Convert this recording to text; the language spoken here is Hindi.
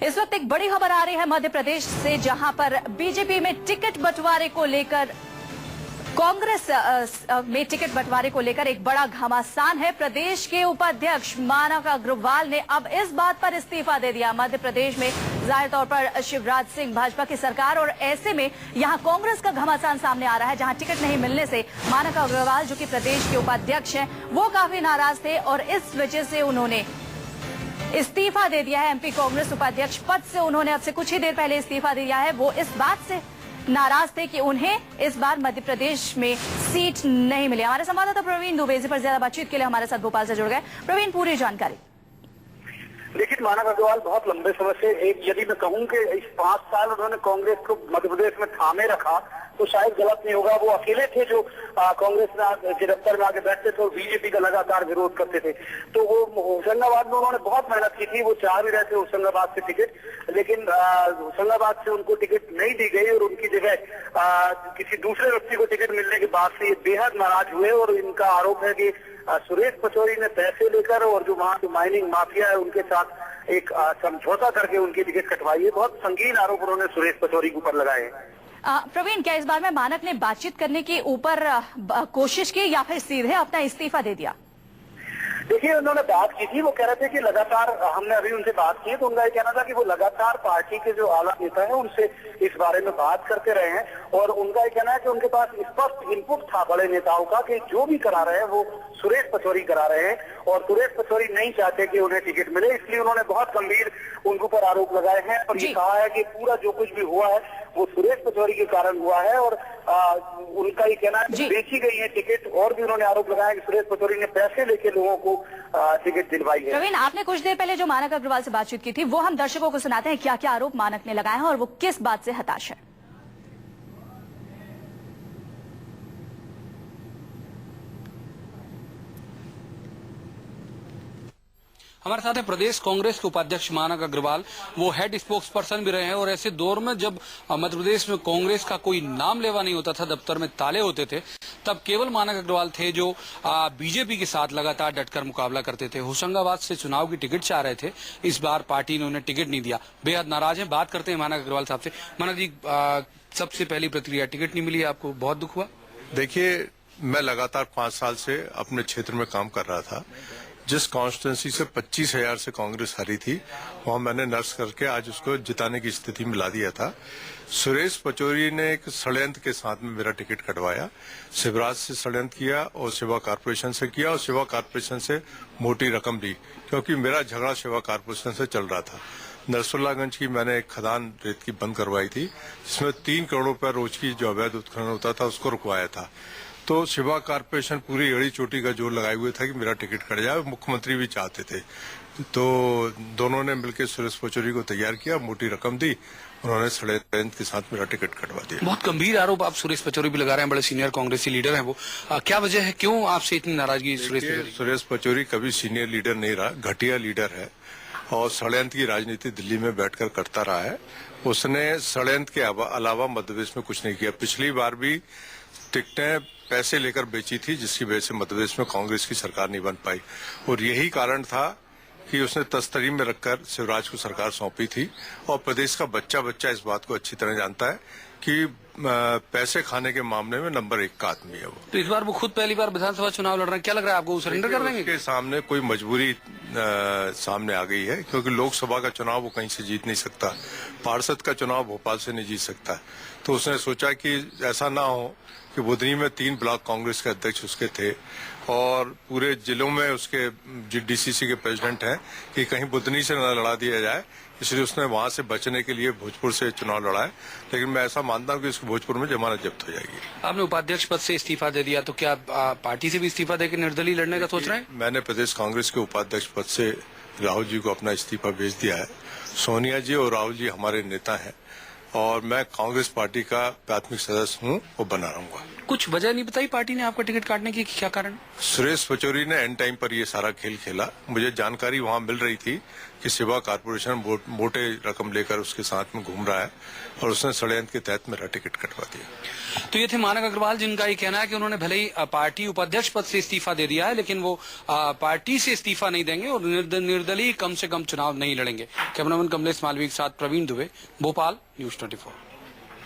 इस वक्त एक बड़ी खबर आ रही है मध्य प्रदेश से, जहां पर बीजेपी में टिकट बंटवारे को लेकर कांग्रेस में टिकट बंटवारे को लेकर एक बड़ा घमासान है। प्रदेश के उपाध्यक्ष मानव अग्रवाल ने अब इस बात पर इस्तीफा दे दिया। मध्य प्रदेश में जाहिर तौर पर शिवराज सिंह भाजपा की सरकार, और ऐसे में यहां कांग्रेस का घमासान सामने आ रहा है, जहां टिकट नहीं मिलने से मानव अग्रवाल जो कि प्रदेश के उपाध्यक्ष हैं वो काफी नाराज थे और इस वजह से उन्होंने इस्तीफा दे दिया है। एमपी कांग्रेस उपाध्यक्ष पद से उन्होंने अब से कुछ ही देर पहले इस्तीफा दिया है। वो इस बात से नाराज थे कि उन्हें इस बार मध्य प्रदेश में सीट नहीं मिली। हमारे संवाददाता प्रवीण दुबे इस पर ज्यादा बातचीत के लिए हमारे साथ भोपाल से जुड़ गए। प्रवीण, पूरी जानकारी। देखिए, मानव अग्रवाल बहुत लंबे समय से, एक यदि मैं कहूं कि इस 5 साल उन्होंने कांग्रेस को मध्य प्रदेश में थामे रखा तो शायद गलत नहीं होगा। वो अकेले थे जो कांग्रेस के दफ्तर में आगे बैठते थे और बीजेपी का लगातार विरोध करते थे। तो वो होशंगाबाद में उन्होंने बहुत मेहनत की थी। वो चाह भी रहे थे होशंगाबाद से टिकट, लेकिन होशंगाबाद से उनको टिकट नहीं दी गई और उनकी जगह किसी दूसरे व्यक्ति को टिकट मिलने के बाद से ये बेहद नाराज हुए। और इनका आरोप है कि सुरेश पचौरी ने पैसे लेकर और जो वहाँ की माइनिंग माफिया है उनके साथ एक समझौता करके उनकी टिकट कटवाई है। बहुत संगीन आरोप उन्होंने सुरेश पचौरी के ऊपर लगाए हैं। प्रवीण, क्या इस बार में मानक ने बातचीत करने के ऊपर कोशिश की या फिर सीधे अपना इस्तीफा दे दिया? देखिए, उन्होंने बात की थी। वो कह रहे थे कि लगातार, हमने अभी उनसे बात की तो उनका ये कहना था कि वो लगातार पार्टी के जो आला नेता है उनसे इस बारे में बात करते रहे हैं। और उनका ये कहना है कि उनके पास स्पष्ट इनपुट था बड़े नेताओं का कि जो भी करा रहे हैं वो सुरेश पचौरी करा रहे हैं और सुरेश पचौरी नहीं चाहते कि उन्हें टिकट मिले। इसलिए उन्होंने बहुत गंभीर उनके ऊपर आरोप लगाए हैं और ये कहा है कि पूरा जो कुछ भी हुआ है वो सुरेश पचौरी के कारण हुआ है। और उनका ये कहना है कि बेची गई है टिकट। और भी उन्होंने आरोप लगाया कि सुरेश पचौरी ने पैसे लेके लोगों को टिकट दिलवाई है। प्रवीण, आपने कुछ देर पहले जो मानक अग्रवाल से बातचीत की थी वो हम दर्शकों को सुनाते हैं क्या क्या आरोप मानक ने लगाए हैं और वो किस बात से हताश है। हमारे साथ है प्रदेश कांग्रेस के उपाध्यक्ष मानक अग्रवाल। वो हेड स्पोक्स पर्सन भी रहे हैं और ऐसे दौर में जब मध्य प्रदेश में कांग्रेस का कोई नाम लेवा नहीं होता था, दफ्तर में ताले होते थे, तब केवल मानक अग्रवाल थे जो बीजेपी के साथ लगातार डटकर मुकाबला करते थे। होशंगाबाद से चुनाव की टिकट चाह रहे थे, इस बार पार्टी ने उन्हें टिकट नहीं दिया, बेहद नाराज हैं। बात करते हैं मानक अग्रवाल साहब से। मानक जी, सबसे पहली प्रतिक्रिया, टिकट नहीं मिली, आपको बहुत दुख हुआ? देखिए, मैं लगातार 5 साल से अपने क्षेत्र में काम कर रहा था। जिस कॉन्स्टिट्यूंसी से 25,000 से कांग्रेस हारी थी, वहां मैंने नर्स करके आज उसको जिताने की स्थिति में ला दिया था। सुरेश पचौरी ने एक षड्यंत्र के साथ में मेरा टिकट कटवाया। शिवराज से षड्यंत्र किया और सेवा कारपोरेशन से किया और सेवा कारपोरेशन से मोटी रकम ली, क्योंकि मेरा झगड़ा सेवा कारपोरेशन से चल रहा था। नरसुल्लागंज की मैंने एक खदान रेत की बंद करवाई थी, जिसमें 3 करोड़ रुपए रोज की जो अवैध उत्खनन होता था उसको रुकवाया था। तो सेवा कारपोरेशन पूरी एड़ी चोटी का जोर लगाए हुए था कि मेरा टिकट कट जाए। मुख्यमंत्री भी चाहते थे, तो दोनों ने मिलकर सुरेश पचौरी को तैयार किया, मोटी रकम दी, उन्होंने षड्यंत्र के साथ मेरा टिकट कटवा दिया। बहुत गंभीर आरोप आप सुरेश पचौरी भी लगा रहे हैं, बड़े सीनियर कांग्रेसी लीडर हैं वो। क्या वजह है, क्यों आपसे इतनी नाराजगी? सुरेश पचौरी कभी सीनियर लीडर नहीं रहा, घटिया लीडर है और षड्यंत्र की राजनीति दिल्ली में बैठकर करता रहा है। उसने षड्यंत्र के अलावा मध्य प्रदेश में कुछ नहीं किया। पिछली बार भी टिकटें पैसे लेकर बेची थी, जिसकी वजह से मध्य प्रदेश में कांग्रेस की सरकार नहीं बन पाई। और यही कारण था कि उसने तस्तरी में रखकर शिवराज को सरकार सौंपी थी। और प्रदेश का बच्चा बच्चा इस बात को अच्छी तरह जानता है कि पैसे खाने के मामले में नंबर 1 का आदमी है वो। तो इस बार वो खुद पहली बार विधानसभा चुनाव लड़ रहे हैं, क्या लग रहा है आपको, सरेंडर कर देंगे? उसके सामने कोई मजबूरी सामने आ गई है, क्योंकि लोकसभा का चुनाव वो कहीं से जीत नहीं सकता, पार्षद का चुनाव भोपाल से नहीं जीत सकता। तो उसने सोचा कि ऐसा ना हो कि बुधनी में 3 ब्लॉक कांग्रेस के अध्यक्ष उसके थे और पूरे जिलों में उसके डीसीसी के प्रेसिडेंट हैं, कि कहीं बुधनी से न लड़ा दिया जाए, इसलिए उसने वहां से बचने के लिए भोजपुर से चुनाव लड़ा है। लेकिन मैं ऐसा मानता हूं कि इसको भोजपुर में जमानत जब्त हो जाएगी। आपने उपाध्यक्ष पद से इस्तीफा दे दिया, तो क्या पार्टी से भी इस्तीफा देकर निर्दलीय लड़ने का सोच रहे हैं? मैंने प्रदेश कांग्रेस के उपाध्यक्ष पद से राहुल जी को अपना इस्तीफा भेज दिया है। सोनिया जी और राहुल जी हमारे नेता हैं और मैं कांग्रेस पार्टी का प्राथमिक सदस्य हूं और बना रहूंगा। कुछ वजह नहीं बताई पार्टी ने आपका टिकट काटने की, क्या कारण? सुरेश पचौरी ने एंड टाइम पर ये सारा खेल खेला। मुझे जानकारी वहां मिल रही थी कि सेवा कारपोरेशन मोटे रकम लेकर उसके साथ में घूम रहा है और उसने षड्यंत्र के तहत मेरा टिकट कटवा दिया। तो ये थे मानक अग्रवाल, जिनका ये कहना है कि उन्होंने भले ही पार्टी उपाध्यक्ष पद से इस्तीफा दे दिया है, लेकिन वो पार्टी से इस्तीफा नहीं देंगे और निर्दलीय कम से कम चुनाव नहीं लड़ेंगे। कैमरामैन कमलेश मालवीय के साथ प्रवीण दुबे, भोपाल, न्यूज़ 24।